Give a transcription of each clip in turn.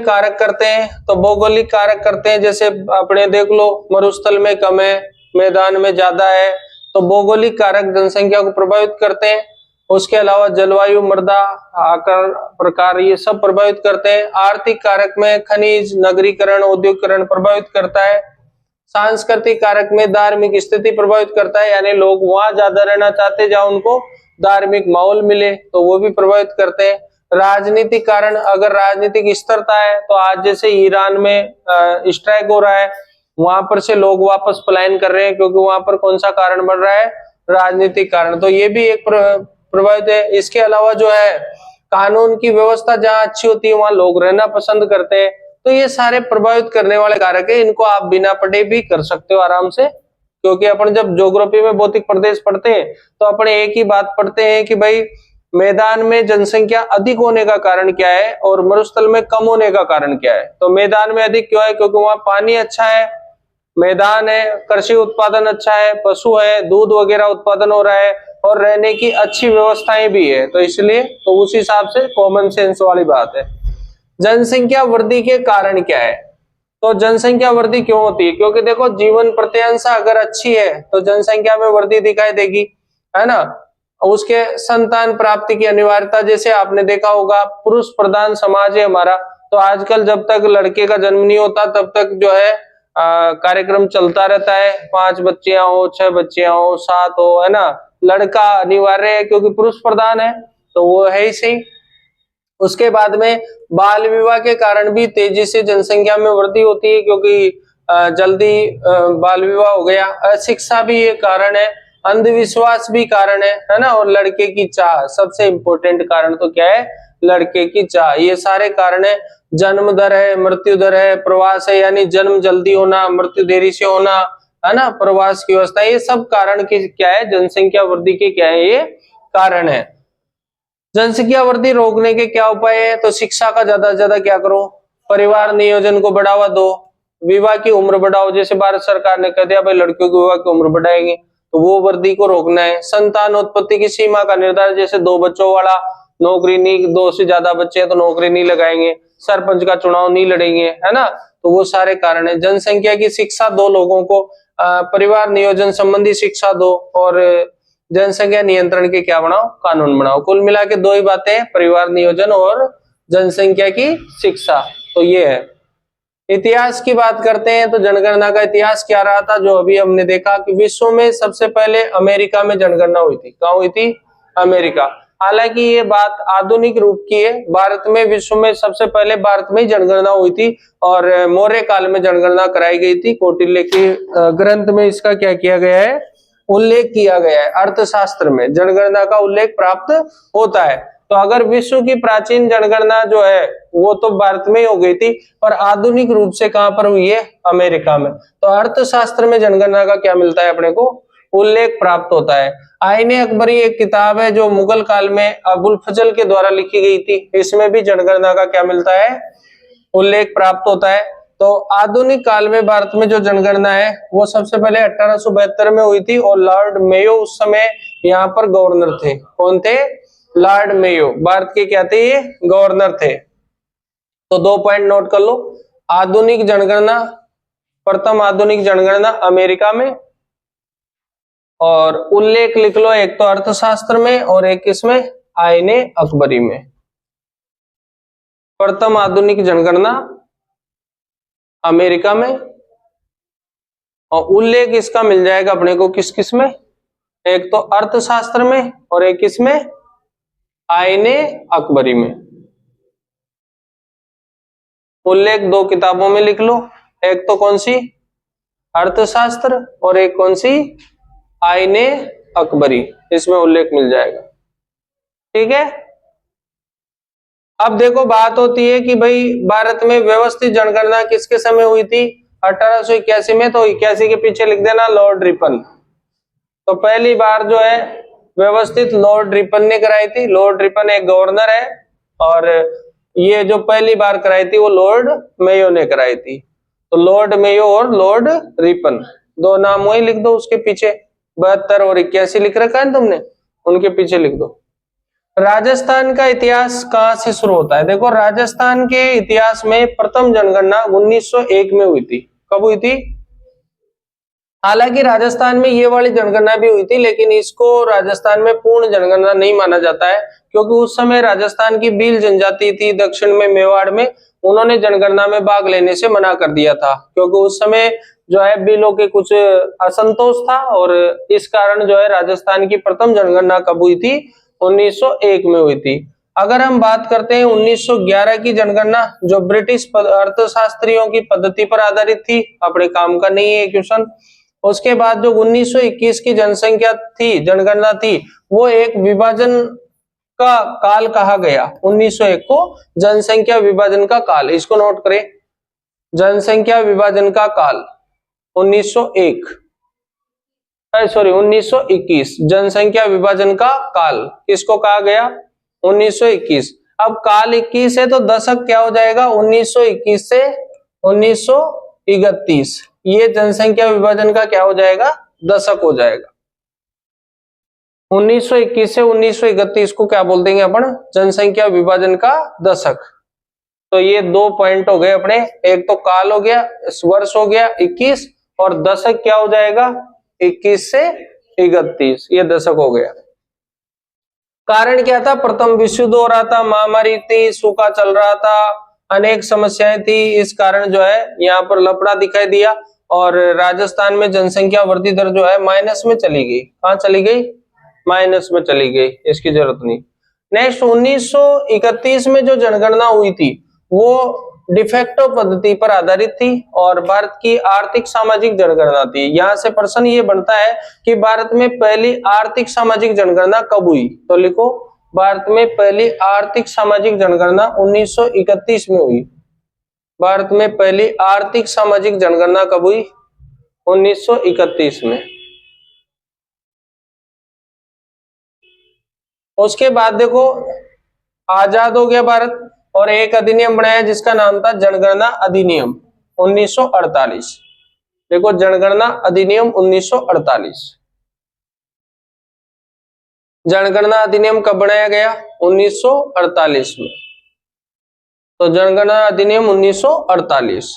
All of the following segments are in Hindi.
कारक करते हैं तो भौगोलिक कारक करते हैं, जैसे अपने देख लो मरुस्थल में कम है, मैदान में ज्यादा है, तो भौगोलिक कारक जनसंख्या को प्रभावित करते हैं। उसके अलावा जलवायु, मृदा, आकार, प्रकार, ये सब प्रभावित करते हैं। आर्थिक कारक में खनिज, नगरीकरण, औद्योगिकरण प्रभावित करता है। सांस्कृतिक कारक में धार्मिक स्थिति प्रभावित करता है, यानी लोग वहां ज्यादा रहना चाहते हैं जहां उनको धार्मिक माहौल मिले, तो वो भी प्रभावित करते हैं। राजनीतिक कारण, अगर राजनीतिक स्थिरता है तो आज जैसे ईरान में स्ट्राइक हो रहा है, वहां पर से लोग वापस पलायन कर रहे हैं क्योंकि वहां पर कौन सा कारण बढ़ रहा है, राजनीतिक कारण, तो ये भी एक प्रभावित है। इसके अलावा जो है कानून की व्यवस्था जहां अच्छी होती है वहां लोग रहना पसंद करते हैं, तो ये सारे प्रभावित करने वाले कारक है। इनको आप बिना पढ़े भी कर सकते हो आराम से, क्योंकि अपन जब ज्योग्राफी में भौतिक प्रदेश पढ़ते हैं तो अपन एक ही बात पढ़ते हैं कि भाई मैदान में जनसंख्या अधिक होने का कारण क्या है और मरुस्थल में कम होने का कारण क्या है। तो मैदान में अधिक क्यों है, क्योंकि वहां पानी अच्छा है, मैदान है, कृषि उत्पादन अच्छा है, पशु है, दूध वगैरह उत्पादन हो रहा है और रहने की अच्छी व्यवस्थाएं भी है, तो इसलिए तो उस हिसाब से कॉमन सेंस वाली बात है। जनसंख्या वृद्धि के कारण क्या है, तो जनसंख्या वृद्धि क्यों होती है, क्योंकि देखो जीवन प्रत्यांशा अगर अच्छी है तो जनसंख्या में वृद्धि दिखाई देगी, है ना। उसके संतान प्राप्ति की अनिवार्यता, जैसे आपने देखा होगा पुरुष प्रधान समाज है हमारा, तो आजकल जब तक लड़के का जन्म नहीं होता तब तक जो है कार्यक्रम चलता रहता है, 5 बच्चियां हो, 6 बच्चियां हो, 7 हो, है ना। लड़का अनिवार्य है क्योंकि पुरुष प्रधान है, तो वो है ही सही। उसके बाद में बाल विवाह के कारण भी तेजी से जनसंख्या में वृद्धि होती है, क्योंकि जल्दी बाल विवाह हो गया। अशिक्षा भी ये कारण है, अंधविश्वास भी कारण है ना। और लड़के की चाह, सबसे इंपॉर्टेंट कारण तो क्या है, लड़के की चाह, ये सारे कारण है। जन्म दर है, मृत्यु दर है, प्रवास है, यानी जन्म जल्दी होना, मृत्यु देरी से होना, है ना, प्रवास की व्यवस्था, ये सब कारण की क्या है, जनसंख्या वृद्धि के क्या है, ये कारण है। जनसंख्या वृद्धि रोकने के क्या उपाय है, तो शिक्षा का ज्यादा से ज्यादा क्या करो, परिवार नियोजन को बढ़ावा दो, विवाह की उम्र बढ़ाओ, जैसे भारत सरकार ने कह दिया भाई लड़कियों की विवाह की उम्र बढ़ाएंगे, तो वो वृद्धि को रोकना है। संतान उत्पत्ति की सीमा का निर्धारण, जैसे 2 बच्चों वाला नौकरी नहीं, 2 से ज्यादा बच्चे हैं तो नौकरी नहीं लगाएंगे, सरपंच का चुनाव नहीं लड़ेंगे, है ना, तो वो सारे कारण है। जनसंख्या की शिक्षा दो लोगों को, परिवार नियोजन संबंधी शिक्षा दो, और जनसंख्या नियंत्रण के क्या बनाओ, कानून बनाओ। कुल मिला के 2 ही बातें, परिवार नियोजन और जनसंख्या की शिक्षा, तो ये है। इतिहास की बात करते हैं तो जनगणना का इतिहास क्या रहा था, जो अभी हमने देखा कि विश्व में सबसे पहले अमेरिका में जनगणना हुई थी। कहाँ हुई थी, अमेरिका। हालांकि ये बात आधुनिक रूप की है, भारत में विश्व में सबसे पहले भारत में ही जनगणना हुई थी और मौर्य काल में जनगणना कराई गई थी। कौटिल्य के ग्रंथ में इसका क्या किया गया है, उल्लेख किया गया है। अर्थशास्त्र में जनगणना का उल्लेख प्राप्त होता है। तो अगर विश्व की प्राचीन जनगणना जो है वो तो भारत में ही हो गई थी, पर आधुनिक रूप से कहां पर हुई है, अमेरिका में। तो अर्थशास्त्र में जनगणना का क्या मिलता है अपने को, उल्लेख प्राप्त होता है। आईने अकबरी एक किताब है जो मुगल काल में अबुल फजल के द्वारा लिखी गई थी, इसमें भी जनगणना का क्या मिलता है, उल्लेख प्राप्त होता है। तो आधुनिक काल में भारत में जो जनगणना है वो सबसे पहले 1872 में हुई थी और लॉर्ड मेयो उस समय यहाँ पर गवर्नर थे। कौन थे, लॉर्ड मेयो, भारत के क्या थे, ये गवर्नर थे। तो 2 पॉइंट नोट कर लो, आधुनिक जनगणना, प्रथम आधुनिक जनगणना अमेरिका में, और उल्लेख लिख लो, एक तो अर्थशास्त्र में और एक किसमें, आईने अकबरी में। प्रथम आधुनिक जनगणना अमेरिका में, और उल्लेख इसका मिल जाएगा अपने को किस किस में, एक तो अर्थशास्त्र में और एक किसमें, आईने अकबरी में। उल्लेख 2 किताबों में लिख लो, एक तो कौन सी, अर्थशास्त्र, और एक कौन सी, आईने अकबरी, इसमें उल्लेख मिल जाएगा। ठीक है। अब देखो बात होती है कि भाई भारत में व्यवस्थित जनगणना किसके समय हुई थी, 1881 में। तो 81 के पीछे लिख देना लॉर्ड रिपन। तो पहली बार जो है व्यवस्थित लॉर्ड रिपन ने कराई थी। लॉर्ड रिपन एक गवर्नर है, और ये जो पहली बार कराई थी वो लॉर्ड मेयो ने कराई थी। तो लॉर्ड मेयो और लॉर्ड रिपन, 2 नाम वही लिख दो उसके पीछे, 72 और 81 लिख रखा है तुमने, उनके पीछे लिख दो। राजस्थान का इतिहास कहां से शुरू होता है? देखो, राजस्थान के इतिहास में प्रथम जनगणना 1901 में हुई थी। कब हुई थी? हालांकि राजस्थान में ये वाली जनगणना भी हुई थी, लेकिन इसको राजस्थान में पूर्ण जनगणना नहीं माना जाता है, क्योंकि उस समय राजस्थान की भील जनजाति थी दक्षिण में मेवाड़ में, उन्होंने जनगणना में भाग लेने से मना कर दिया था, क्योंकि उस समय जो है भीलों के कुछ असंतोष था, और इस कारण जो है राजस्थान की प्रथम जनगणना कब हुई थी? 1901 में हुई थी। अगर हम बात करते हैं 1911 की जनगणना, जो ब्रिटिश अर्थशास्त्रियों की पद्धति पर आधारित थी, अपने काम का नहीं है क्वेश्चन। उसके बाद जो 1921 की जनसंख्या थी, जनगणना थी, वो एक विभाजन का काल कहा गया। 1901 को जनसंख्या विभाजन का काल, इसको नोट करें, जनसंख्या विभाजन का काल 1901, सॉरी 1921, जनसंख्या विभाजन का काल किसको कहा गया? 1921। अब काल 21 है तो दशक क्या हो जाएगा? 1921 से 1931, ये जनसंख्या विभाजन का क्या हो जाएगा? दशक हो जाएगा। 1921 से 1931 को क्या बोल देंगे अपन? जनसंख्या विभाजन का दशक। तो ये 2 पॉइंट हो गए अपने, एक तो काल हो गया, वर्ष हो गया 21, और दशक क्या हो जाएगा? 21 से 31, ये दशक हो गया। कारण क्या था? प्रथम विश्व युद्ध हो रहा था, महामारी थी, सूखा चल रहा था, अनेक समस्याएं थी, इस कारण जो है यहाँ पर लफड़ा दिखाई दिया, और राजस्थान में जनसंख्या वृद्धि दर जो है माइनस में चली गई। कहां चली गई? माइनस में चली गई, इसकी जरूरत नहीं। नेक्स्ट 1931 में जो जनगणना हुई थी वो डिफेक्टो पद्धति पर आधारित थी, और भारत की आर्थिक सामाजिक जनगणना थी। यहां से प्रश्न ये बनता है कि भारत में पहली आर्थिक सामाजिक जनगणना कब हुई? तो लिखो, भारत में पहली आर्थिक सामाजिक जनगणना 1931 में हुई। भारत में पहली आर्थिक सामाजिक जनगणना कब हुई? 1931 में। उसके बाद देखो, आजाद हो गया भारत, और एक अधिनियम बनाया जिसका नाम था जनगणना अधिनियम 1948। देखो, जनगणना अधिनियम 1948। जनगणना अधिनियम कब बनाया गया? 1948 में। तो जनगणना अधिनियम 1948,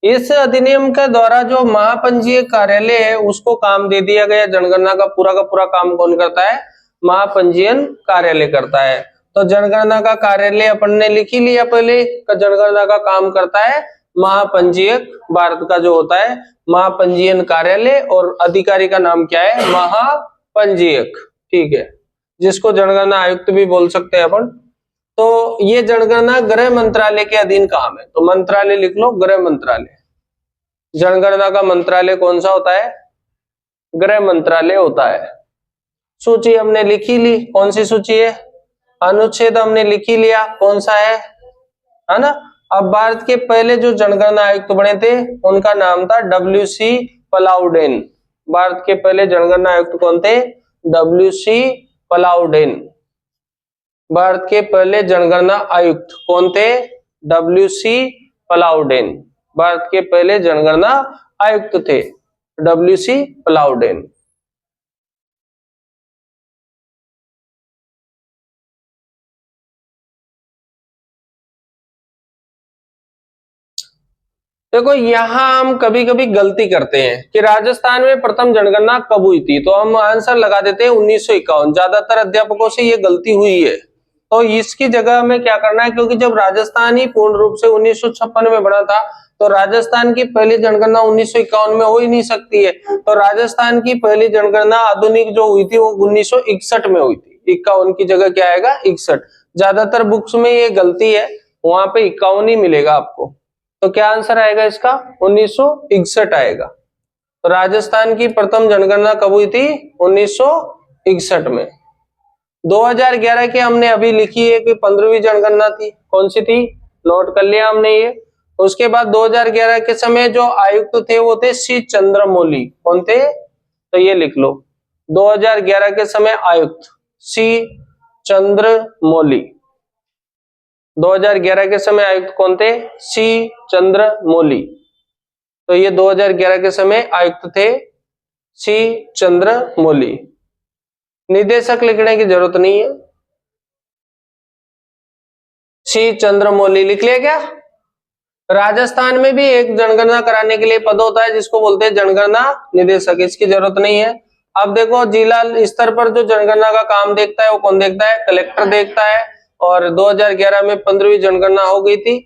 इस अधिनियम के द्वारा जो महापंजीयक कार्यालय है उसको काम दे दिया गया। जनगणना का पूरा काम कौन करता है? महापंजीयन कार्यालय करता है। तो जनगणना का कार्यालय अपन ने लिख ही लिया पहले, जनगणना का काम करता है महापंजीयक, भारत का जो होता है महापंजीयन कार्यालय, और अधिकारी का नाम क्या है? महापंजीयक, ठीक है, जिसको जनगणना आयुक्त भी बोल सकते हैं अपन। तो ये जनगणना गृह मंत्रालय के अधीन काम है, तो मंत्रालय लिख लो, गृह मंत्रालय। जनगणना का मंत्रालय कौन सा होता है? गृह मंत्रालय होता है। सूची हमने लिखी ली, कौन सी सूची है? अनुच्छेद हमने लिख ही लिया, कौन सा है ना? अब भारत के पहले जो जनगणना आयुक्त बने थे उनका नाम था WC पलाउडेन। भारत के पहले जनगणना आयुक्त कौन थे? WC पलाउडेन। भारत के पहले जनगणना आयुक्त कौन थे? WC पलाउडेन। भारत के पहले जनगणना आयुक्त थे WC पलाउडेन। देखो, यहां हम कभी कभी गलती करते हैं कि राजस्थान में प्रथम जनगणना कब हुई थी, तो हम आंसर लगा देते हैं 1951। ज्यादातर अध्यापकों से ये गलती हुई है, तो इसकी जगह हमें क्या करना है, क्योंकि जब राजस्थान ही पूर्ण रूप से 1956 में बना था, तो राजस्थान की पहली जनगणना 1951 में हो ही नहीं सकती है। तो राजस्थान की पहली जनगणना आधुनिक जो हुई थी वो 1961 में हुई थी। 51 की जगह क्या आएगा? 61। ज्यादातर बुक्स में ये गलती है, वहां पे 51 ही मिलेगा आपको। तो क्या आंसर आएगा इसका? 1961 आएगा। तो राजस्थान की प्रथम जनगणना कब हुई थी? 1961 में। 2011 की हमने अभी लिखी है कि 15वीं जनगणना थी, कौन सी थी? नोट कर लिया हमने ये। उसके बाद 2011 के समय जो आयुक्त थे वो थे C चंद्रमौली। कौन थे? तो ये लिख लो, 2011 के समय आयुक्त C चंद्रमौली। 2011 के समय आयुक्त कौन थे? C चंद्रमौली। तो ये 2011 के समय आयुक्त थे C चंद्रमौली। निदेशक लिखने की जरूरत नहीं है, सी चंद्रमौली। लिख लिया क्या? राजस्थान में भी एक जनगणना कराने के लिए पद होता है जिसको बोलते हैं जनगणना निदेशक, इसकी जरूरत नहीं है। अब देखो जिला स्तर पर जो जनगणना का काम देखता है वो कौन देखता है? कलेक्टर देखता है। और 2011 में 15वीं जनगणना हो गई थी।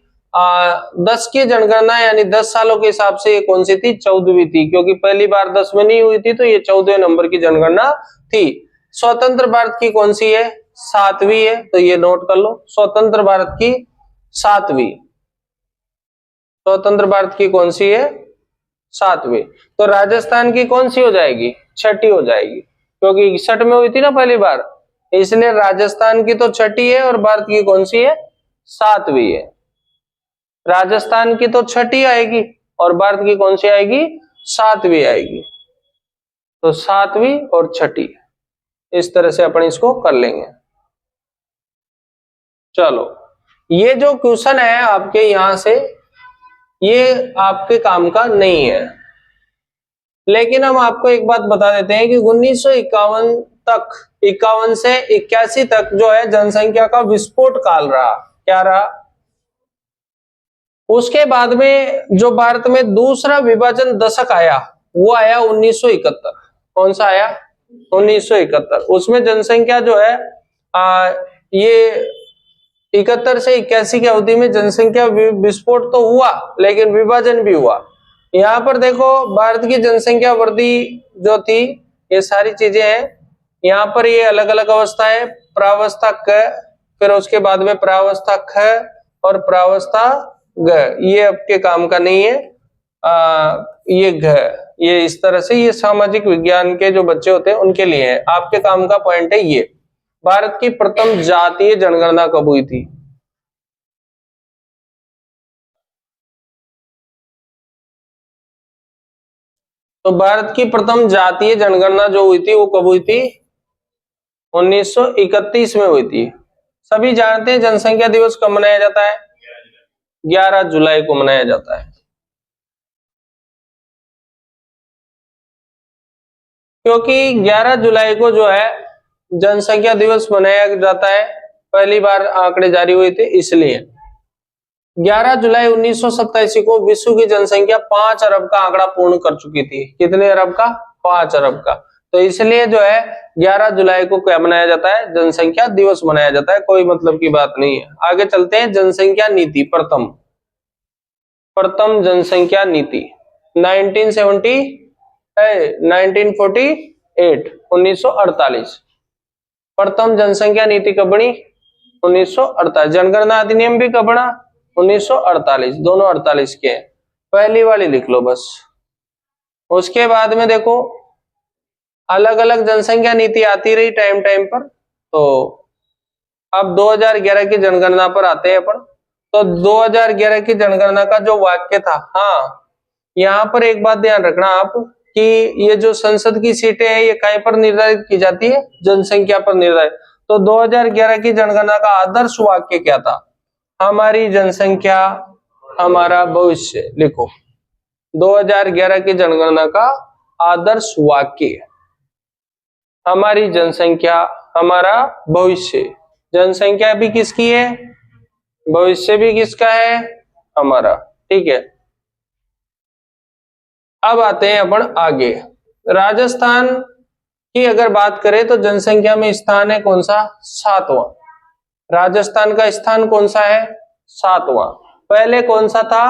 10 की जनगणना यानी 10 सालों के हिसाब से ये कौन सी थी? 14वीं थी, क्योंकि पहली बार 10 में नहीं हुई थी, तो ये 14वें नंबर की जनगणना थी। स्वतंत्र भारत की कौन सी है? 7वीं है, तो ये नोट कर लो, स्वतंत्र भारत की 7वीं। स्वतंत्र भारत की कौन सी है? 7वीं। तो राजस्थान की कौन सी हो जाएगी? 6ठी हो जाएगी, क्योंकि 61 में हुई थी ना पहली बार, इसलिए राजस्थान की तो 6ठी है और भारत की कौन सी है? 7वीं है। राजस्थान की तो 6ठी आएगी और भारत की कौन सी आएगी? 7वीं आएगी। तो 7वीं और 6ठी, इस तरह से अपन इसको कर लेंगे। चलो, ये जो क्वेश्चन है आपके यहां से, ये आपके काम का नहीं है, लेकिन हम आपको एक बात बता देते हैं कि 1951 तक, 51 से 81 तक जो है जनसंख्या का विस्फोट काल रहा। क्या रहा? उसके बाद में जो भारत में दूसरा विभाजन दशक आया वो आया 1971। कौन सा आया? 1971। उसमें जनसंख्या जो है ये 71 से 81 की अवधि में जनसंख्या विस्फोट तो हुआ, लेकिन विभाजन भी हुआ। यहाँ पर देखो भारत की जनसंख्या वृद्धि जो थी, ये सारी चीजें हैं। यहाँ पर ये अलग अलग अवस्था है, प्रावस्था क, फिर उसके बाद में प्रावस्था ख और प्रावस्था ग। ये आपके काम का नहीं है। ये घ, ये इस तरह से, ये सामाजिक विज्ञान के जो बच्चे होते हैं उनके लिए है। आपके काम का पॉइंट है ये, भारत की प्रथम जातीय जनगणना कब हुई थी? तो भारत की प्रथम जातीय जनगणना जो हुई थी वो कब हुई थी? 1931 में हुई थी। सभी जानते हैं जनसंख्या दिवस कब मनाया जाता है? 11 जुलाई को मनाया जाता है। क्योंकि 11 जुलाई को जो है जनसंख्या दिवस मनाया जाता है, पहली बार आंकड़े जारी हुए थे इसलिए। 11 जुलाई 1987 को विश्व की जनसंख्या 5 अरब का आंकड़ा पूर्ण कर चुकी थी। कितने अरब का? 5 अरब का। तो इसलिए जो है 11 जुलाई को क्या मनाया जाता है? जनसंख्या दिवस मनाया जाता है। कोई मतलब की बात नहीं है। आगे चलते हैं। जनसंख्या नीति, प्रथम जनसंख्या नीति 1948 प्रथम जनसंख्या नीति कब बनी? 1948। जनगणना अधिनियम भी कब बना? 1948। दोनों 48 के हैं, पहली वाली लिख लो बस। उसके बाद में देखो अलग अलग जनसंख्या नीति आती रही टाइम टाइम पर। तो अब 2011 की जनगणना पर आते हैं अपन। तो 2011 की जनगणना का जो वाक्य था, हाँ यहाँ पर एक बात ध्यान रखना आप कि ये जो संसद की सीटें हैं ये कहीं पर निर्धारित की जाती है? जनसंख्या पर निर्धारित। तो 2011 की जनगणना का आदर्श वाक्य क्या था? हमारी जनसंख्या हमारा भविष्य। लिखो 2011 की जनगणना का आदर्श वाक्य, हमारी जनसंख्या हमारा भविष्य। जनसंख्या भी किसकी है? भविष्य भी किसका है? हमारा। ठीक है, अब आते हैं अपन आगे। राजस्थान की अगर बात करें तो जनसंख्या में स्थान है कौन सा? 7वां। राजस्थान का स्थान कौन सा है? 7वां। पहले कौन सा था?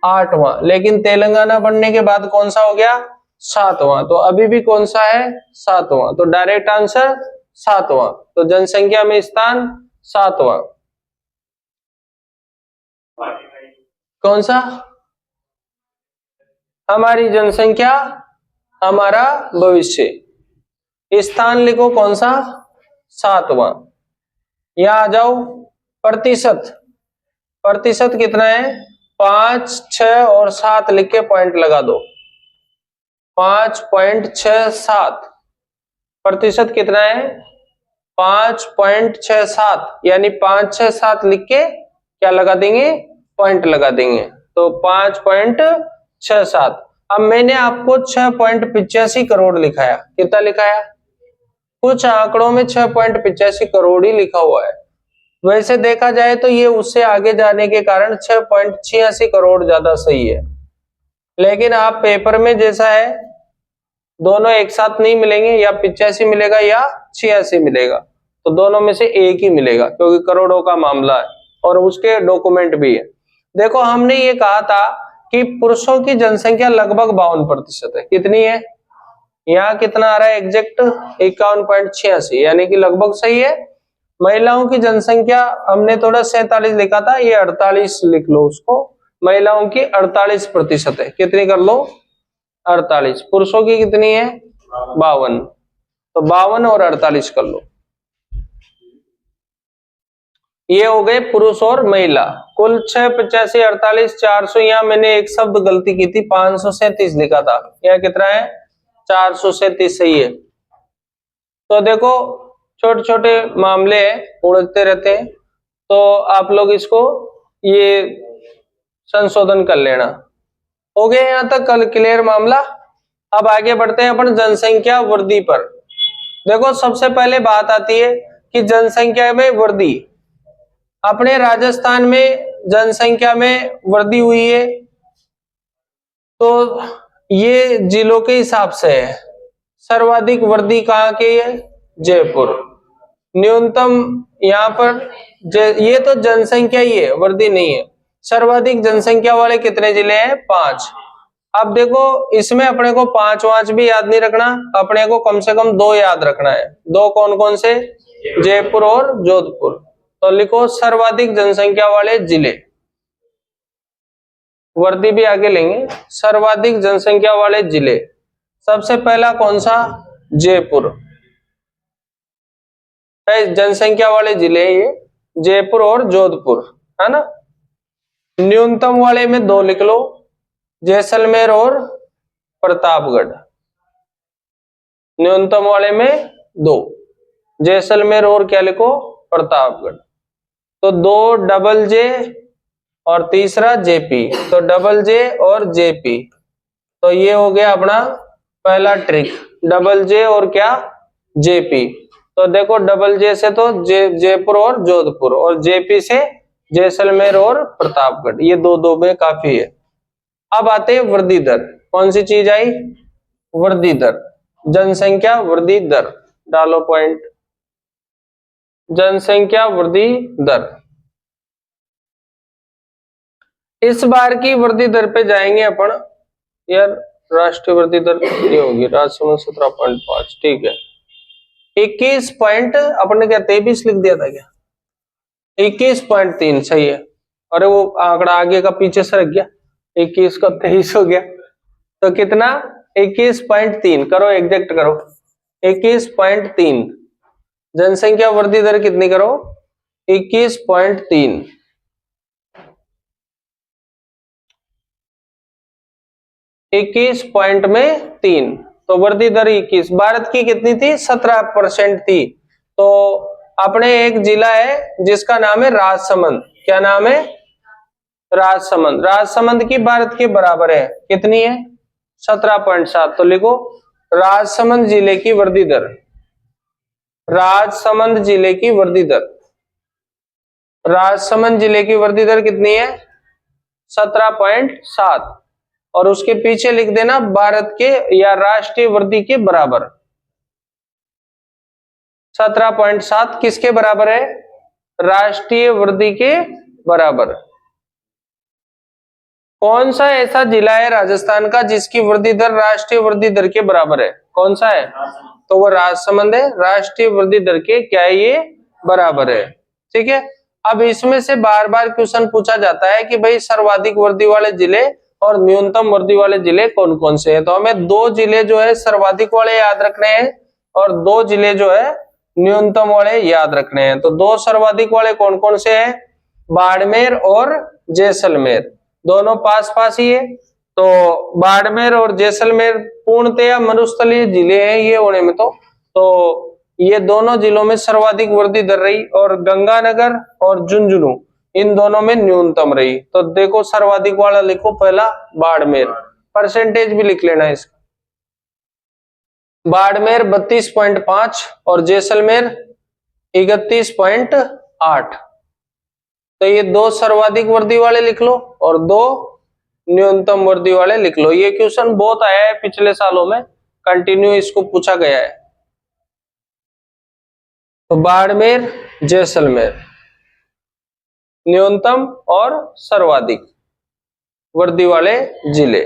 8वां, लेकिन तेलंगाना बनने के बाद कौन सा हो गया? 7वां। तो अभी भी कौन सा है? 7वां। तो डायरेक्ट आंसर 7वां। तो जनसंख्या में स्थान 7वां। कौन सा? हमारी जनसंख्या हमारा भविष्य। स्थान लिखो कौन सा? 7वां। यहां आ जाओ। प्रतिशत, प्रतिशत कितना है? 5, 6 और 7 लिख के पॉइंट लगा दो। 5.67 प्रतिशत कितना है? 5.67, यानी 5, 6, 7 लिख के क्या लगा देंगे? पॉइंट लगा देंगे। तो 5.67। अब मैंने आपको 6.85 करोड़ लिखाया। कितना लिखाया? कुछ आंकड़ों में 6.85 करोड़ ही लिखा हुआ है। वैसे देखा जाए तो ये उससे आगे जाने के कारण 6.86 करोड़ ज्यादा सही है। लेकिन आप पेपर में जैसा है दोनों एक साथ नहीं मिलेंगे, या 85 मिलेगा या 86 मिलेगा, तो दोनों में से एक ही मिलेगा क्योंकि करोड़ों का मामला है और उसके डॉक्यूमेंट भी है। देखो हमने ये कहा था कि पुरुषों की जनसंख्या लगभग 52% है। कितनी है? यहाँ कितना आ रहा है एग्जैक्ट? 51.86, यानी कि लगभग सही है। महिलाओं की जनसंख्या हमने थोड़ा 47 लिखा था, ये 48 लिख लो उसको। महिलाओं की 48% है। कितनी कर लो? 48। पुरुषों की कितनी है? 52। तो 52 और 48 कर लो। ये हो गए पुरुष और महिला। कुल 6, 85, 48, 400। यहाँ मैंने एक शब्द गलती की थी, 537 लिखा था। यहाँ कितना है? 437 सही है। तो देखो छोटे छोटे मामले उड़ते रहते हैं, तो आप लोग इसको ये संशोधन कर लेना। हो गया यहाँ तक कल क्लियर मामला। अब आगे बढ़ते हैं अपन जनसंख्या वृद्धि पर। देखो सबसे पहले बात आती है कि जनसंख्या में वृद्धि। अपने राजस्थान में जनसंख्या में वृद्धि हुई है, तो ये जिलों के हिसाब से है। सर्वाधिक वृद्धि कहाँ की है? जयपुर। न्यूनतम यहाँ पर ये तो जनसंख्या ही है, वृद्धि नहीं है। सर्वाधिक जनसंख्या वाले कितने जिले हैं? 5। अब देखो इसमें अपने को 5 भी याद नहीं रखना, अपने को कम से कम 2 याद रखना है। 2 कौन कौन से? जयपुर और जोधपुर। तो लिखो सर्वाधिक जनसंख्या वाले जिले, वर्दी भी आगे लेंगे। सर्वाधिक जनसंख्या वाले जिले सबसे पहला कौन सा? जयपुर। जनसंख्या वाले जिले ये जयपुर और जोधपुर है ना। न्यूनतम वाले में 2 लिख लो, जैसलमेर और प्रतापगढ़। न्यूनतम वाले में 2, जैसलमेर और क्या लिखो? प्रतापगढ़। तो 2 डबल जे और तीसरा जेपी, तो डबल जे और जेपी। तो ये हो गया अपना पहला ट्रिक, डबल जे और क्या? जेपी। तो देखो डबल जे से तो जयपुर और जोधपुर, और जेपी से जैसलमेर और प्रतापगढ़। ये 2 में काफी है। अब आते हैं वृद्धि दर। कौन सी चीज आई? वृद्धि दर। जनसंख्या वृद्धि दर डालो पॉइंट। जनसंख्या वृद्धि दर। इस बार की वृद्धि दर पे जाएंगे अपन। यार राष्ट्रीय वृद्धि दर कितनी होगी? राजसमंद 17.5, ठीक है। 21 पॉइंट अपने क्या 23 लिख दिया था क्या? 21.3 सही है। अरे वो आंकड़ा आगे का पीछे से रख गया, 21 का 23 हो गया। तो कितना? 21.3 करो, एग्जैक्ट करो। 21.3 जनसंख्या वृद्धि दर कितनी करो? 21.3। 21.3 तो वृद्धि दर 21। भारत की कितनी थी? 17% थी। तो अपने एक जिला है जिसका नाम है राजसमंद। क्या नाम है? राजसमंद। राजसमंद की भारत के बराबर है, कितनी है? 17.7। तो लिखो राजसमंद जिले की वृद्धि दर। राजसमंद जिले की वृद्धि दर। राजसमंद जिले की वृद्धि दर कितनी है? 17.7। और उसके पीछे लिख देना भारत के या राष्ट्रीय वृद्धि के बराबर। 17.7 किसके बराबर है? राष्ट्रीय वृद्धि के बराबर। कौन सा ऐसा जिला है राजस्थान का जिसकी वृद्धि दर राष्ट्रीय वृद्धि दर के बराबर है? कौन सा है? तो वो राजसमंद है। राष्ट्रीय वृद्धि दर के क्या है? ये बराबर है। ठीक है। अब इसमें से बार बार क्वेश्चन पूछा जाता है कि भाई सर्वाधिक वृद्धि वाले जिले और न्यूनतम वृद्धि वाले जिले कौन कौन से हैं। तो हमें 2 जिले जो है सर्वाधिक वाले याद रखने हैं और 2 जिले जो है न्यूनतम वाले याद रखने हैं। तो 2 सर्वाधिक वाले कौन कौन से हैं? बाड़मेर और जैसलमेर। दोनों पास पास ही है। तो बाड़मेर और जैसलमेर पूर्णतया मरुस्थलीय जिले हैं ये होने में। तो ये दोनों जिलों में सर्वाधिक वृद्धि दर रही, और गंगानगर और झुंझुनू इन दोनों में न्यूनतम रही। तो देखो सर्वाधिक वाला लिखो पहला बाड़मेर, परसेंटेज भी लिख लेना इसका। बाड़मेर 32.5 और जैसलमेर 31.8। तो ये 2 सर्वाधिक वृद्धि वाले लिख लो और 2 न्यूनतम वृद्धि वाले लिख लो। ये क्वेश्चन बहुत आया है पिछले सालों में, कंटिन्यू इसको पूछा गया है। तो बाड़मेर, जैसलमेर न्यूनतम और सर्वाधिक वृद्धि वाले जिले।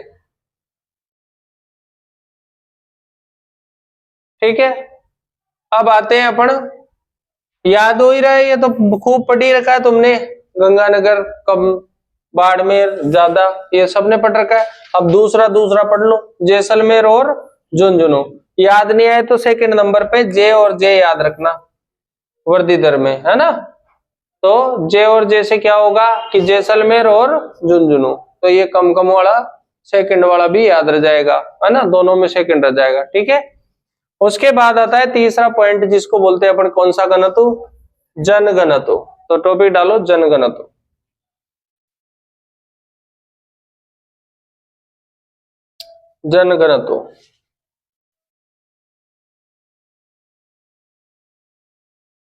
ठीक है, अब आते हैं अपन, याद हो ही रहा है, ये तो खूब पढ़ ही रखा है तुमने, गंगानगर कम, बाड़मेर ज्यादा, ये सबने पढ़ रखा है। अब दूसरा पढ़ लो, जैसलमेर और झुंझुनू। याद नहीं आए तो सेकंड नंबर पे जे और जे याद रखना वृद्धि दर में, है ना। तो जे और जे से क्या होगा कि जैसलमेर और झुंझुनू, तो ये कम कम वाला सेकंड वाला भी याद रह जाएगा, है ना, दोनों में सेकंड रह जाएगा। ठीक है, उसके बाद आता है तीसरा पॉइंट जिसको बोलते हैं अपन कौन सा घनत्व, जनघनत्व। तो टॉपिक डालो जनघनत्व। जनघनत्व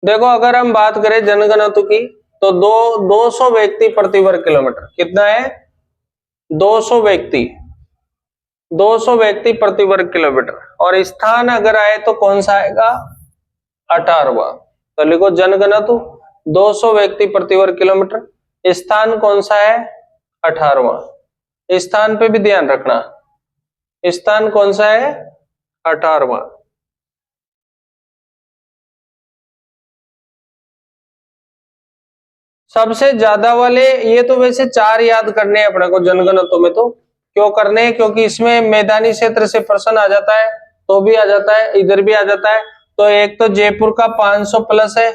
देखो, अगर हम बात करें जनघनत्व की तो 200 व्यक्ति प्रति वर्ग किलोमीटर। कितना है? 200 व्यक्ति, 200 व्यक्ति प्रति वर्ग किलोमीटर। और स्थान अगर आए तो कौन सा आएगा? 18वां। तो लिखो जनघनत्व 200 व्यक्ति प्रति वर्ग किलोमीटर, स्थान कौन सा है? 18वां। स्थान पे भी ध्यान रखना, स्थान कौन सा है? 18वां। सबसे ज्यादा वाले, ये तो वैसे 4 याद करने हैं अपने को जनगणत्व में। तो क्यों करने हैं? क्योंकि इसमें मैदानी क्षेत्र से प्रश्न आ जाता है, तो भी आ जाता है, इधर भी आ जाता है। तो एक तो जयपुर का 500 प्लस है,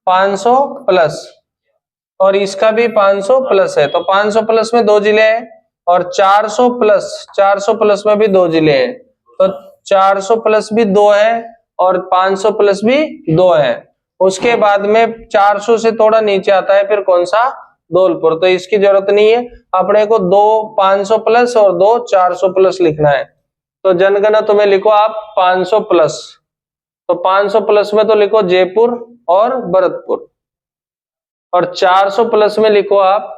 500 प्लस, और इसका भी 500 प्लस है। तो 500 प्लस में 2 जिले हैं, और 400 प्लस, 400 प्लस में भी 2 जिले हैं। तो 400 प्लस भी 2 है और 500 प्लस भी 2 है। उसके बाद में 400 से थोड़ा नीचे आता है फिर कौन सा? धौलपुर। तो इसकी जरूरत नहीं है, अपने को 2 500 प्लस और 2 400 प्लस लिखना है। तो जनगणना में लिखो आप 500 प्लस। तो 500 प्लस में तो लिखो जयपुर और भरतपुर, और 400 प्लस में लिखो आप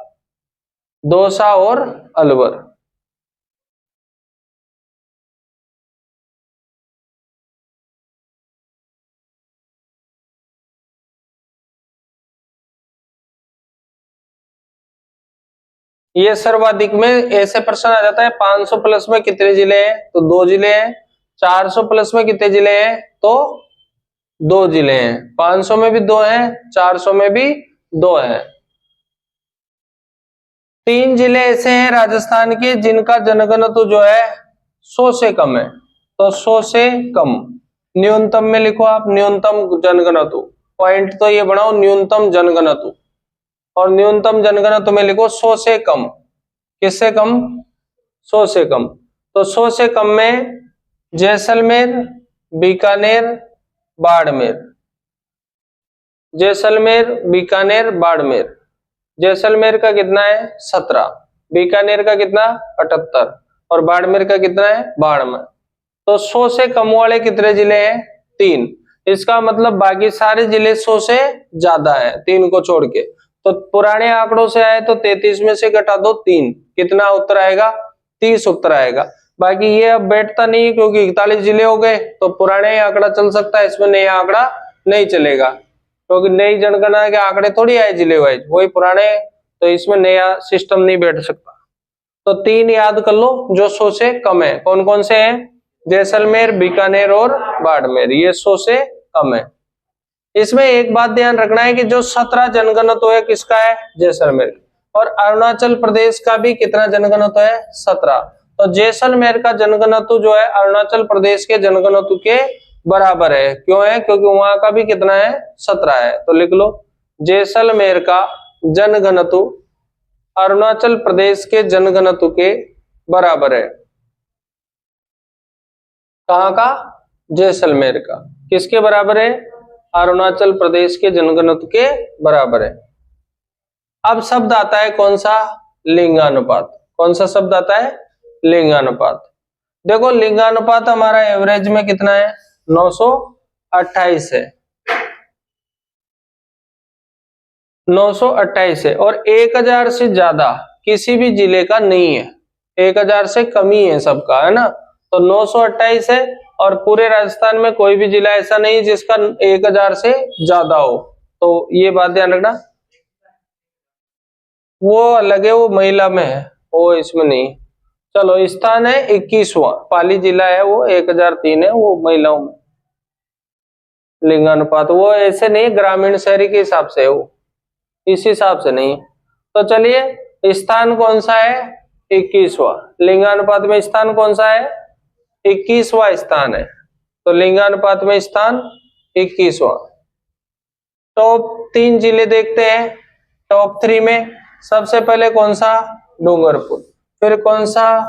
दौसा और अलवर। ये सर्वाधिक में ऐसे प्रश्न आ जाता है, 500 प्लस में कितने जिले हैं? तो 2 जिले हैं। 400 प्लस में कितने जिले हैं? तो 2 जिले हैं। 500 में भी 2 हैं, 400 में भी 2 हैं। 3 जिले ऐसे हैं राजस्थान के जिनका जनघनत्व जो है 100 से कम है। तो 100 से कम, न्यूनतम में लिखो आप न्यूनतम जनघनत्व। पॉइंट तो ये बनाओ न्यूनतम जनघनत्व, और न्यूनतम जनगणना तुम्हें लिखो 100 से कम। किससे कम? 100 से कम। तो 100 से कम में जैसलमेर, बीकानेर, बाड़मेर, जैसलमेर, बीकानेर, बाड़मेर। जैसलमेर का कितना है? 17, बीकानेर का कितना? 78, और बाड़मेर का कितना है? 92। तो 100 से कम वाले कितने जिले हैं? 3। इसका मतलब बाकी सारे जिले 100 से ज्यादा है, 3 को छोड़ के। तो पुराने आंकड़ों से आए तो 33 में से घटा दो 3, कितना उत्तर आएगा? 30 उत्तर आएगा। बाकी ये अब बैठता नहीं क्योंकि 41 जिले हो गए, तो पुराने आंकड़ा चल सकता है, इसमें नया आंकड़ा नहीं चलेगा, क्योंकि नई जनगणना के आंकड़े थोड़ी आए जिले वाइज, वही पुराने, तो इसमें नया सिस्टम नहीं बैठ सकता। तो 3 याद कर लो जो 100 से कम है। कौन कौन से हैं? जैसलमेर, बीकानेर और बाड़मेर, ये 100 से कम है। इसमें एक बात ध्यान रखना है कि जो 17 जनगणत्व है किसका है? जैसलमेर। और अरुणाचल प्रदेश का भी कितना जनगणत्व है? 17। तो जैसलमेर का जनगणत्व जो है अरुणाचल प्रदेश के जनगणत्व के बराबर है। क्यों है? क्योंकि वहां का भी कितना है? 17 है। तो लिख लो जैसलमेर का जनगणत्व अरुणाचल प्रदेश के जनगणत्व के बराबर है। कहाँ का? जैसलमेर का। किसके बराबर है? अरुणाचल प्रदेश के जनगणत्व के बराबर है। अब शब्द आता है कौन सा? लिंगानुपात। कौन सा शब्द आता है? लिंगानुपात। देखो लिंगानुपात हमारा एवरेज में कितना है? 928 है। 928 है, और 1000 से ज्यादा किसी भी जिले का नहीं है, 1000 से कम ही है सबका, है ना। तो 928 है, और पूरे राजस्थान में कोई भी जिला ऐसा नहीं जिसका 1000 से ज्यादा हो, तो ये बात ध्यान रखना। वो अलग है, वो महिला में है, वो इसमें नहीं। चलो, स्थान है 21वां, पाली जिला है वो, 1003 है, वो महिलाओं में लिंगानुपात। वो ऐसे नहीं, ग्रामीण शहरी के हिसाब से है वो, इस हिसाब से नहीं। तो चलिए, स्थान कौन सा है? 21वां। लिंगानुपात में स्थान कौन सा है? 21वां स्थान है। तो लिंगानुपात में स्थान 21वां। टॉप 3 जिले देखते हैं। टॉप 3 में सबसे पहले कौन सा? डूंगरपुर, फिर कौन सा?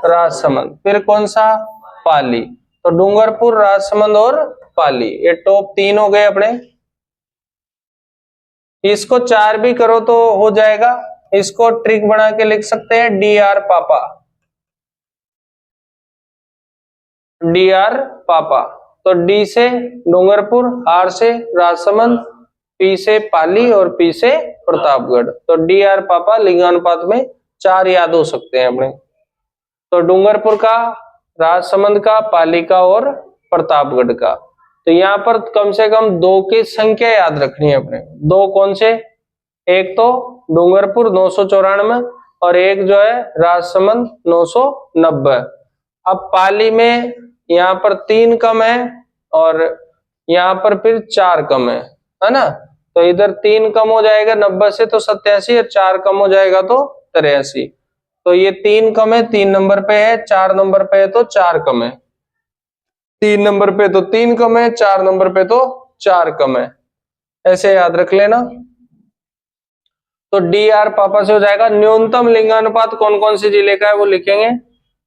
राजसमंद, फिर कौन सा? पाली। तो डूंगरपुर, राजसमंद और पाली, ये टॉप 3 हो गए अपने। इसको 4 भी करो तो हो जाएगा। इसको ट्रिक बना के लिख सकते हैं, DR पापा, DR पापा। तो D से डूंगरपुर, R से राजसमंद, P से पाली और P से प्रतापगढ़। तो DR पापा लिंगानुपात में 4 याद हो सकते हैं अपने। तो डूंगरपुर का, राजसमंद का, पाली का और प्रतापगढ़ का। तो यहाँ पर कम से कम 2 की संख्या याद रखनी है अपने। 2 कौन से? एक तो डूंगरपुर 994, और एक जो है राजसमंद 990। अब पाली में यहाँ पर 3 कम है, और यहाँ पर फिर 4 कम है ना। तो इधर 3 कम हो जाएगा 90 से तो 87, और 4 कम हो जाएगा तो 83। तो ये 3 कम है, 3 नंबर पे है, 4 नंबर पे है तो 4 कम है, 3 नंबर पे तो 3 कम है, 4 नंबर पे तो 4 कम है, ऐसे याद रख लेना। तो DR पापा से हो जाएगा। न्यूनतम लिंगानुपात कौन कौन से जिले का है वो लिखेंगे।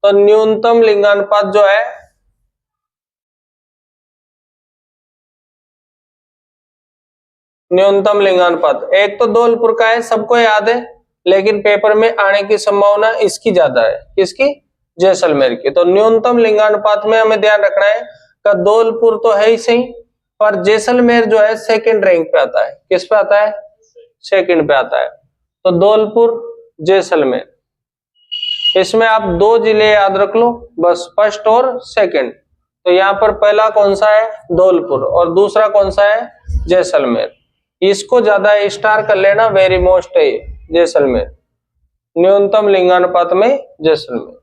तो न्यूनतम लिंगानुपात जो है, न्यूनतम लिंगानुपात एक तो धौलपुर का है, सबको याद है, लेकिन पेपर में आने की संभावना इसकी ज्यादा है। किसकी? जैसलमेर की। तो न्यूनतम लिंगानुपात में हमें ध्यान रखना है कि धौलपुर तो है ही सही, पर जैसलमेर जो है सेकंड रैंक पे आता है। किस पे आता है? सेकंड पे आता है। तो धौलपुर, जैसलमेर, इसमें आप 2 जिले याद रख लो बस, फर्स्ट और सेकंड। तो यहाँ पर पहला कौन सा है? धौलपुर, और दूसरा कौन सा है? जैसलमेर। इसको ज्यादा स्टार कर लेना, वेरी मोस्ट है जैसलमेर, न्यूनतम लिंगानुपात में जैसलमेर।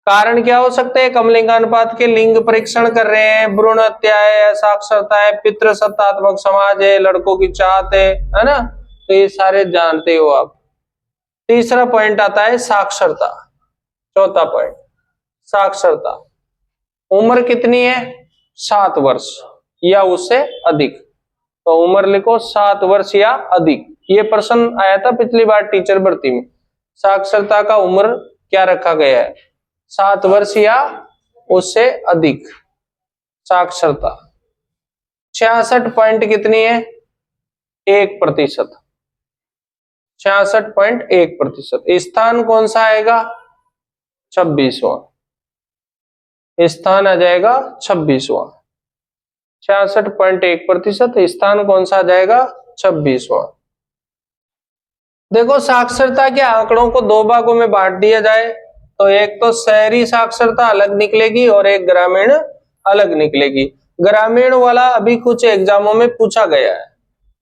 कारण क्या हो सकते हैं कम लिंगानुपात के? लिंग परीक्षण कर रहे हैं, भ्रूण हत्या है, साक्षरता है, पितृसत्तात्मक समाज है, लड़कों की चाहत है ना। तो ये सारे जानते हो आप। तीसरा पॉइंट आता है साक्षरता। चौथा पॉइंट साक्षरता। उम्र कितनी है? 7 वर्ष या उससे अधिक। तो उम्र लिखो 7 वर्ष या अधिक। ये प्रश्न आया था पिछली बार टीचर भर्ती में। साक्षरता का उम्र क्या रखा गया है? 7 वर्ष या उससे अधिक साक्षरता। 66 पॉइंट कितनी है? 1%। 66.1%। स्थान कौन सा आएगा? 26वां स्थान आ जाएगा, 26वां। 66.1% स्थान कौन सा आ जाएगा? 26वां। देखो, साक्षरता के आंकड़ों को 2 भागों में बांट दिया जाए तो एक तो शहरी साक्षरता अलग निकलेगी और एक ग्रामीण अलग निकलेगी। ग्रामीण वाला अभी कुछ एग्जामों में पूछा गया है,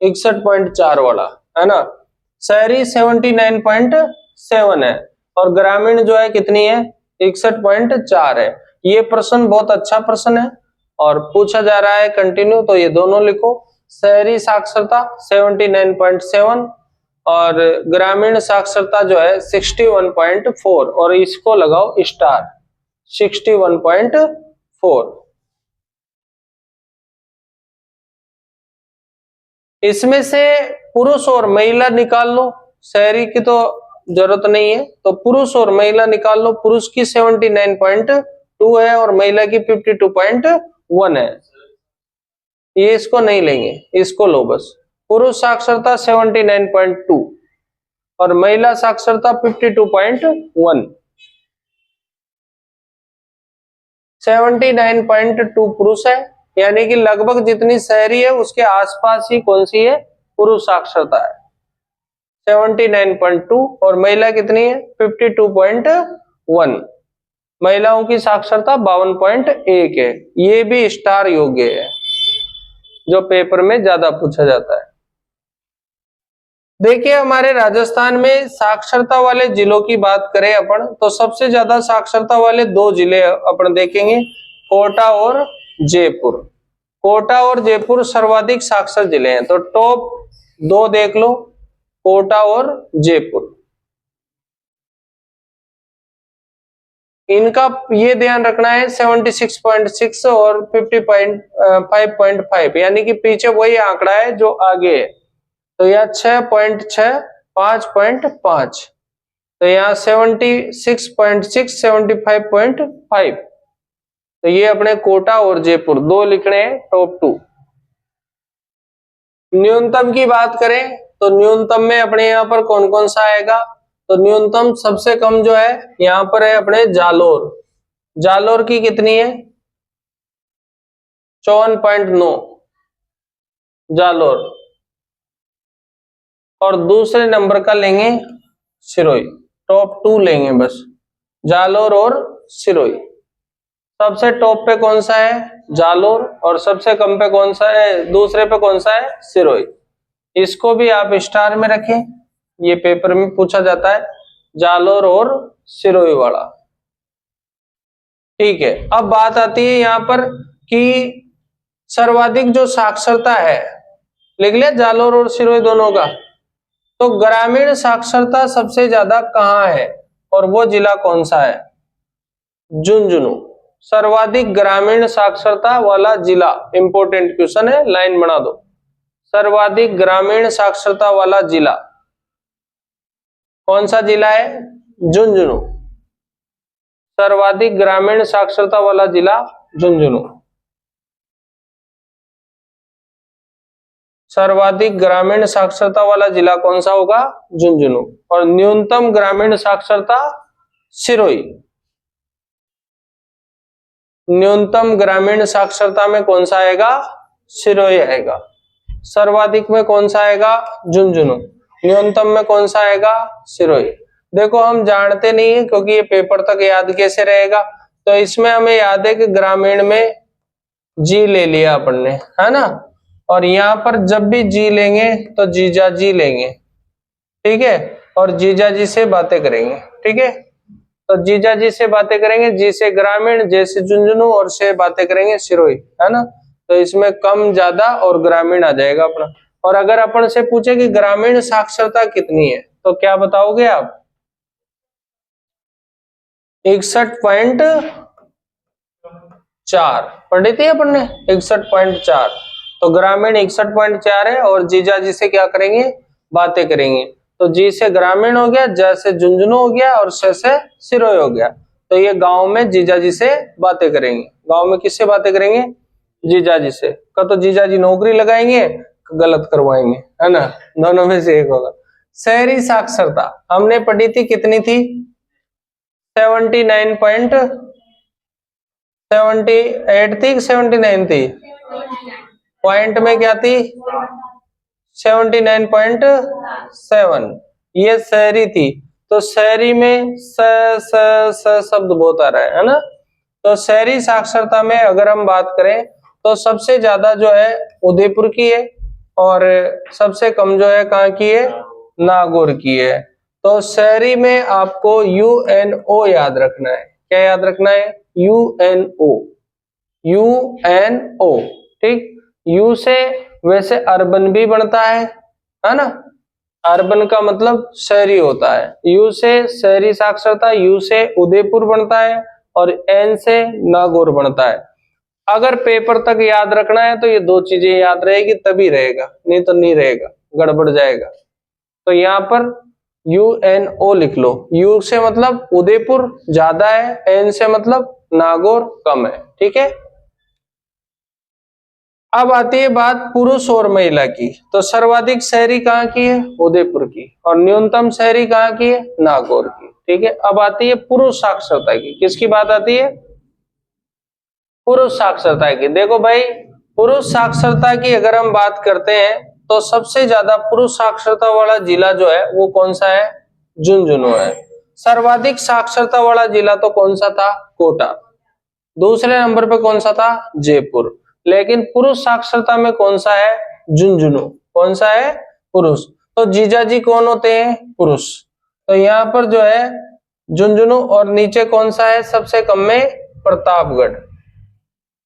61.4 वाला, है ना। शहरी 79.7 है, और ग्रामीण जो है कितनी है? 61.4 है। ये प्रश्न बहुत अच्छा प्रश्न है और पूछा जा रहा है कंटिन्यू, तो ये दोनों लिखो। शहरी साक्षरता 79.7 और ग्रामीण साक्षरता जो है 61.4, और इसको लगाओ स्टार, 61.4। इसमें से पुरुष और महिला निकाल लो, शहरी की तो जरूरत नहीं है, तो पुरुष और महिला निकाल लो। पुरुष की 79.2 है और महिला की 52.1 है। ये इसको नहीं लेंगे, इसको लो बस। पुरुष साक्षरता 79.2 और महिला साक्षरता 52.1। 79.2 पुरुष है, यानी कि लगभग जितनी शहरी है उसके आसपास ही कौन सी है, पुरुष साक्षरता है 79.2, और महिला कितनी है 52.1। महिलाओं की साक्षरता 52.1 है। ये भी स्टार योग्य है जो पेपर में ज्यादा पूछा जाता है। देखिए हमारे राजस्थान में साक्षरता वाले जिलों की बात करें अपन तो सबसे ज्यादा साक्षरता वाले दो जिले अपन देखेंगे, कोटा और जयपुर। कोटा और जयपुर सर्वाधिक साक्षर जिले हैं, तो टॉप दो देख लो, कोटा और जयपुर। इनका ये ध्यान रखना है 76.6 और 50.5, यानी कि पीछे वही आंकड़ा है जो आगे है। तो यहाँ 6.6, 5.5, तो यहाँ 76.6, 75.5। तो ये अपने कोटा और जयपुर दो लिखने हैं टॉप 2। न्यूनतम की बात करें तो न्यूनतम में अपने यहाँ पर कौन कौन सा आएगा, तो न्यूनतम सबसे कम जो है यहाँ पर है अपने जालोर। जालोर की कितनी है 54.9 जालोर। और दूसरे नंबर का लेंगे सिरोही, टॉप 2 लेंगे बस, जालोर और सिरोही। सबसे टॉप पे कौन सा है जालोर, और सबसे कम पे कौन सा है, दूसरे पे कौन सा है सिरोही। इसको भी आप स्टार में रखें, ये पेपर में पूछा जाता है जालोर और सिरोही वाला। ठीक है, अब बात आती है यहाँ पर कि सर्वाधिक जो साक्षरता है, लिख लिया जालोर और सिरोही दोनों का। तो ग्रामीण साक्षरता सबसे ज्यादा कहाँ है और वो जिला कौन सा है, झुंझुनू। सर्वाधिक ग्रामीण साक्षरता वाला जिला, इंपॉर्टेंट क्वेश्चन है, लाइन बना दो। सर्वाधिक ग्रामीण साक्षरता वाला जिला कौन सा जिला है, झुंझुनू। सर्वाधिक ग्रामीण साक्षरता वाला जिला झुंझुनू। सर्वाधिक ग्रामीण साक्षरता वाला जिला कौन सा होगा, झुंझुनू। और न्यूनतम ग्रामीण साक्षरता सिरोही। न्यूनतम ग्रामीण साक्षरता में कौन सा आएगा, सिरोही आएगा। सर्वाधिक में कौन सा आएगा, झुंझुनू। न्यूनतम में कौन सा आएगा, सिरोही। देखो हम जानते नहीं है क्योंकि ये पेपर तक याद कैसे रहेगा, तो इसमें हमें याद है कि ग्रामीण में जी ले लिया अपन ने, है ना। और यहाँ पर जब भी जी लेंगे तो जीजा जी लेंगे, ठीक है, और जीजा जी से बातें करेंगे, ठीक है। तो जीजा जी से बातें करेंगे, जी से ग्रामीण, जैसे झुंझुनू, और से बातें करेंगे सिरोही, है ना। तो इसमें कम ज्यादा और ग्रामीण आ जाएगा अपना। और अगर अपन से पूछे कि ग्रामीण साक्षरता कितनी है तो क्या बताओगे आप, 61.4 पढ़ी थी अपन ने, 61.4। तो ग्रामीण 61.4 है, और जीजा जी से क्या करेंगे, बातें करेंगे। तो जी से ग्रामीण हो गया, ज से झुंझुनू हो गया, और स से सिरोही हो गया। तो ये गांव में जीजा जी से बातें करेंगे। गांव में किससे बातें करेंगे, जीजा जी से। तो जीजा जी नौकरी लगाएंगे, गलत करवाएंगे, है ना, दोनों में से एक होगा। शहरी साक्षरता हमने पढ़ी थी, कितनी थी 79.78 थी, 79 थी। पॉइंट में क्या थी 79.7, ये शहरी थी। तो शहरी में स शब्द बहुत आ रहा है ना। तो शहरी साक्षरता में अगर हम बात करें तो सबसे ज्यादा जो है उदयपुर की है, और सबसे कम जो है कहाँ की है, नागौर की है। तो शहरी में आपको UNO याद रखना है। क्या याद रखना है, UNO, UNO, ठीक। यू से वैसे अर्बन भी बनता है ना, अर्बन का मतलब शहरी होता है। यू से शहरी साक्षरता, यू से उदयपुर बनता है, और एन से नागौर बनता है। अगर पेपर तक याद रखना है तो ये दो चीजें याद रहेगी तभी रहेगा, नहीं तो नहीं रहेगा, गड़बड़ जाएगा। तो यहाँ पर UNO लिख लो। यू से मतलब उदयपुर ज्यादा है, एन से मतलब नागौर कम है, ठीक है। अब आती है बात पुरुष और महिला की। तो सर्वाधिक शहरी कहाँ की है, उदयपुर की, और न्यूनतम शहरी कहाँ की है, नागौर की, ठीक है। अब आती है पुरुष साक्षरता की। किसकी बात आती है, पुरुष साक्षरता की। देखो भाई पुरुष साक्षरता की अगर हम बात करते हैं तो सबसे ज्यादा पुरुष साक्षरता वाला जिला जो है वो कौन सा है? झुंझुनू है। सर्वाधिक साक्षरता वाला जिला तो कौन सा था? कोटा। दूसरे नंबर पे कौन सा था? जयपुर। लेकिन पुरुष साक्षरता में कौन सा है? झुंझुनू। कौन सा है? पुरुष। तो जीजाजी कौन होते हैं? पुरुष। तो यहाँ पर जो है झुंझुनू, और नीचे कौन सा है सबसे कम में? प्रतापगढ़,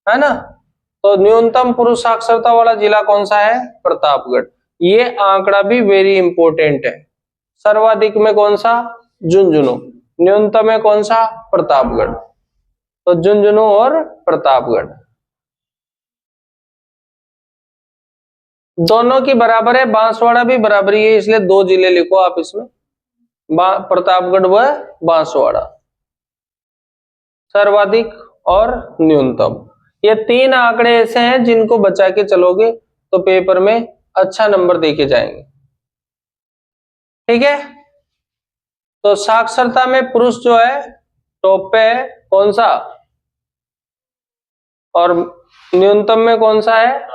है ना। तो न्यूनतम पुरुष साक्षरता वाला जिला कौन सा है? प्रतापगढ़। ये आंकड़ा भी वेरी इंपॉर्टेंट है। सर्वाधिक में कौन सा? झुंझुनू। न्यूनतम में कौन सा? प्रतापगढ़। तो झुंझुनू और प्रतापगढ़ दोनों की बराबर है, बांसवाड़ा भी बराबरी है, इसलिए 2 जिले लिखो आप इसमें, प्रतापगढ़ व बांसवाड़ा। सर्वाधिक और न्यूनतम, ये 3 आंकड़े ऐसे हैं जिनको बचा के चलोगे तो पेपर में अच्छा नंबर देके जाएंगे। ठीक है। तो साक्षरता में पुरुष जो है टॉप पे है, कौन सा? और न्यूनतम में कौन सा है?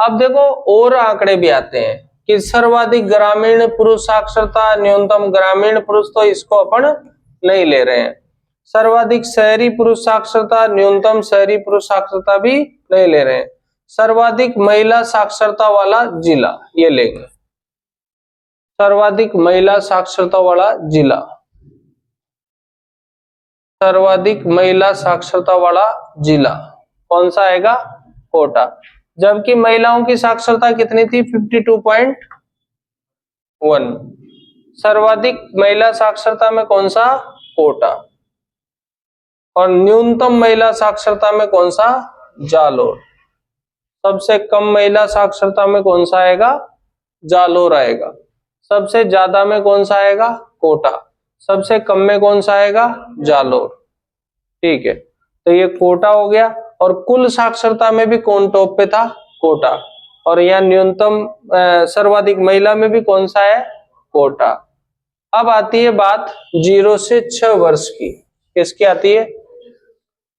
अब देखो और आंकड़े भी आते हैं कि सर्वाधिक ग्रामीण पुरुष साक्षरता, न्यूनतम ग्रामीण पुरुष, तो इसको अपन नहीं ले रहे हैं। सर्वाधिक शहरी पुरुष साक्षरता, न्यूनतम शहरी पुरुष साक्षरता भी नहीं ले रहे हैं। सर्वाधिक महिला साक्षरता वाला जिला ये लेंगे, सर्वाधिक महिला साक्षरता वाला जिला, सर्वाधिक महिला साक्षरता वाला जिला कौन सा आएगा? कोटा। जबकि महिलाओं की साक्षरता कितनी थी? 52.1। सर्वाधिक महिला साक्षरता में कौन सा? कोटा। और न्यूनतम महिला साक्षरता में कौन सा? जालोर। सबसे कम महिला साक्षरता में कौन सा आएगा? जालोर आएगा। सबसे ज्यादा में कौन सा आएगा? कोटा। सबसे कम में कौन सा आएगा? जालोर। ठीक है, तो ये कोटा हो गया। और कुल साक्षरता में भी कौन टॉप पे था? कोटा। और यहाँ न्यूनतम सर्वाधिक महिला में भी कौन सा है? कोटा। अब आती है बात 0 से 6 वर्ष की। किसकी आती है?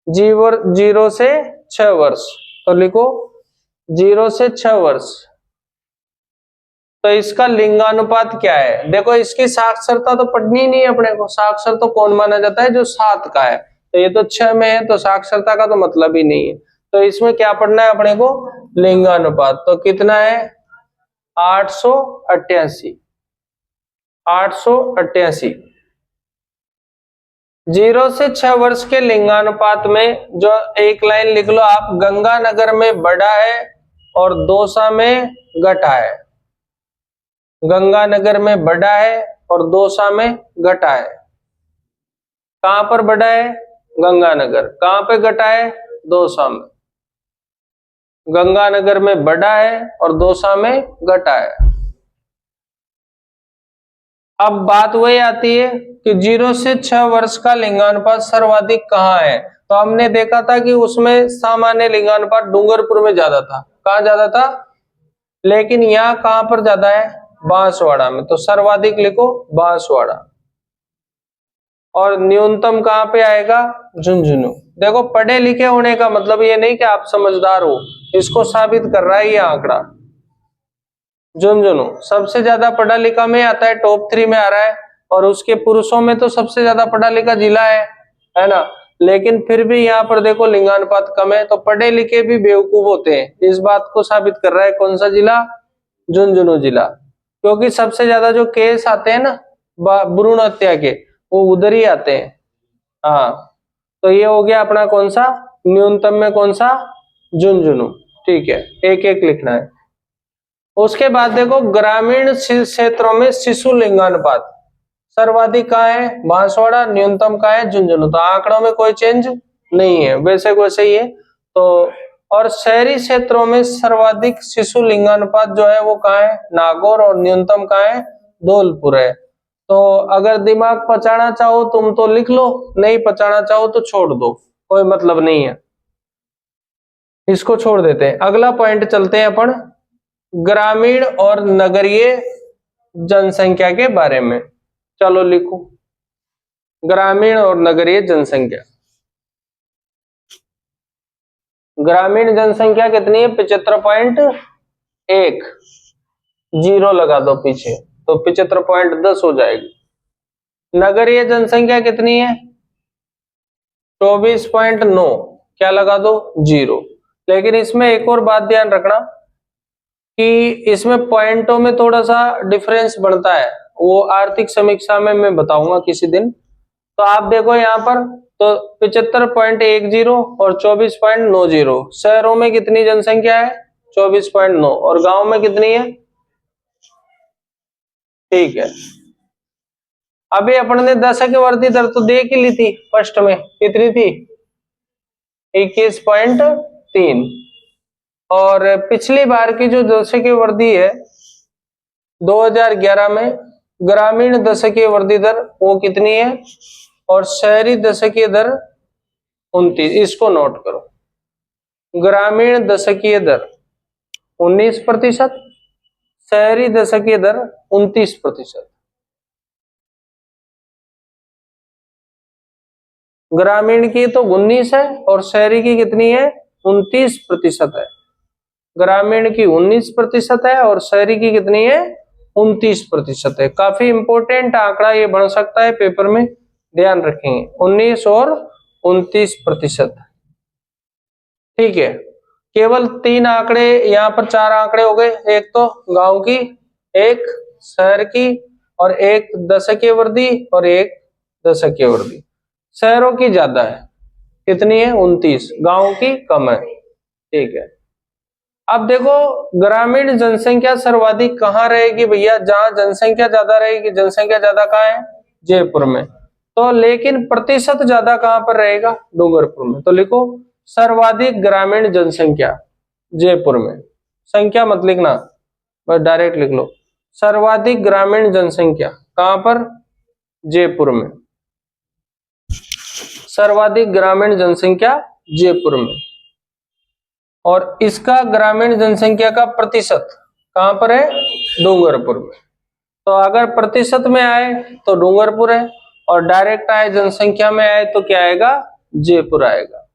0 से 6 वर्ष। तो लिखो 0 से 6 वर्ष। तो इसका लिंगानुपात क्या है? देखो इसकी साक्षरता तो पढ़नी नहीं है अपने को। साक्षर तो कौन माना जाता है? जो 7 का है। तो ये तो 6 में है, तो साक्षरता का तो मतलब ही नहीं है। तो इसमें क्या पढ़ना है अपने को? लिंगानुपात। तो कितना है? 888। 888। 0 से 6 वर्ष के लिंगानुपात में जो एक लाइन लिख लो आप, गंगानगर में बढ़ा है और दौसा में घटा है। गंगानगर में बढ़ा है और दौसा में घटा है। कहां पर बढ़ा है? गंगानगर। कहां पे घटा है? दौसा में। गंगानगर में बढ़ा है और दौसा में घटा है। अब बात वही आती है कि 0 से 6 वर्ष का लिंगानुपात सर्वाधिक कहाँ है? तो हमने देखा था कि उसमें सामान्य लिंगानुपात डूंगरपुर में ज्यादा था। कहाँ ज्यादा था? लेकिन यहाँ कहां पर ज्यादा है? बांसवाड़ा में। तो सर्वाधिक लिखो बांसवाड़ा। और न्यूनतम कहां पे आएगा? झुंझुनू। देखो पढ़े लिखे होने का मतलब ये नहीं कि आप समझदार हो, इसको साबित कर रहा है ये आंकड़ा। झुंझुनू सबसे ज्यादा पढ़ा लिखा में आता है, टॉप 3 में आ रहा है। और उसके पुरुषों में तो सबसे ज्यादा पढ़ा लिखा जिला है ना। लेकिन फिर भी यहाँ पर देखो लिंगानुपात कम है। तो पढ़े लिखे भी बेवकूफ होते हैं, इस बात को साबित कर रहा है कौन सा जिला? झुंझुनू जिला। क्योंकि सबसे ज्यादा जो केस आते हैं ना भ्रूण हत्या के, वो उधर ही आते हैं। हाँ, तो ये हो गया अपना कौन सा? न्यूनतम में कौन सा? झुंझुनू। ठीक है, एक एक लिखना है। उसके बाद देखो ग्रामीण क्षेत्रों में शिशु लिंगानुपात सर्वाधिक कहाँ है? बांसवाड़ा। न्यूनतम कहाँ है? झुंझुनू। तो आंकड़ों में कोई चेंज नहीं है, वैसे वैसे ही है। तो और शहरी क्षेत्रों में सर्वाधिक शिशु लिंगानुपात जो है वो कहाँ है? नागौर। और न्यूनतम कहाँ है? धौलपुर है। तो अगर दिमाग पचाना चाहो तुम तो लिख लो, नहीं पचाना चाहो तो छोड़ दो, कोई मतलब नहीं है, इसको छोड़ देते हैं। अगला पॉइंट चलते हैं अपन ग्रामीण और नगरीय जनसंख्या के बारे में। चलो लिखो ग्रामीण और नगरीय जनसंख्या। ग्रामीण जनसंख्या कितनी है? 75.1, 0 लगा दो पीछे तो 75.10 हो जाएगी। नगरीय जनसंख्या कितनी है? 24.9, क्या लगा दो? 0। लेकिन इसमें एक और बात ध्यान रखना कि इसमें पॉइंटों में थोड़ा सा डिफरेंस बढ़ता है, वो आर्थिक समीक्षा में मैं बताऊंगा किसी दिन। तो आप देखो यहाँ पर तो 75.10 और 24.90, शहरों में कितनी जनसंख्या है? 24.9, और गांव में कितनी है? ठीक है। अभी अपन ने दशक वर्धी दर तो देख ही ली थी, फर्स्ट में कितनी थी? 21.3। और पिछली बार की जो दशकीय वृद्धि है 2011 में, ग्रामीण दशकीय वृद्धि दर वो कितनी है? और शहरी दशकीय दर 29। इसको नोट करो, ग्रामीण दशकीय दर 19%, शहरी दशकीय दर 29%। ग्रामीण की तो 19 है और शहरी की कितनी है? 29% है। ग्रामीण की 19% है और शहरी की कितनी है? 29% है। काफी इंपॉर्टेंट आंकड़ा ये बन सकता है पेपर में, ध्यान रखेंगे 19 और 29%। ठीक है, केवल 3 आंकड़े, यहाँ पर 4 आंकड़े हो गए, एक तो गांव की, एक शहर की, और एक दशकीय वृद्धि और एक दशकीय वृद्धि। शहरों की ज्यादा है, कितनी है? 29, गांव की कम है। ठीक है, अब देखो ग्रामीण जनसंख्या सर्वाधिक कहाँ रहेगी भैया? जहां जनसंख्या ज्यादा रहेगी। जनसंख्या ज्यादा कहाँ है? जयपुर में। तो लेकिन प्रतिशत ज्यादा कहां पर रहेगा? डूंगरपुर में। तो लिखो सर्वाधिक ग्रामीण जनसंख्या जयपुर में। संख्या मत लिखना, बस डायरेक्ट लिख लो सर्वाधिक ग्रामीण जनसंख्या कहां पर? जयपुर में। सर्वाधिक ग्रामीण जनसंख्या जयपुर में। और इसका ग्रामीण जनसंख्या का प्रतिशत कहां पर है? डूंगरपुर में। तो अगर प्रतिशत में आए तो डूंगरपुर है, और डायरेक्ट आए जनसंख्या में आए तो क्या आएगा? जयपुर आएगा।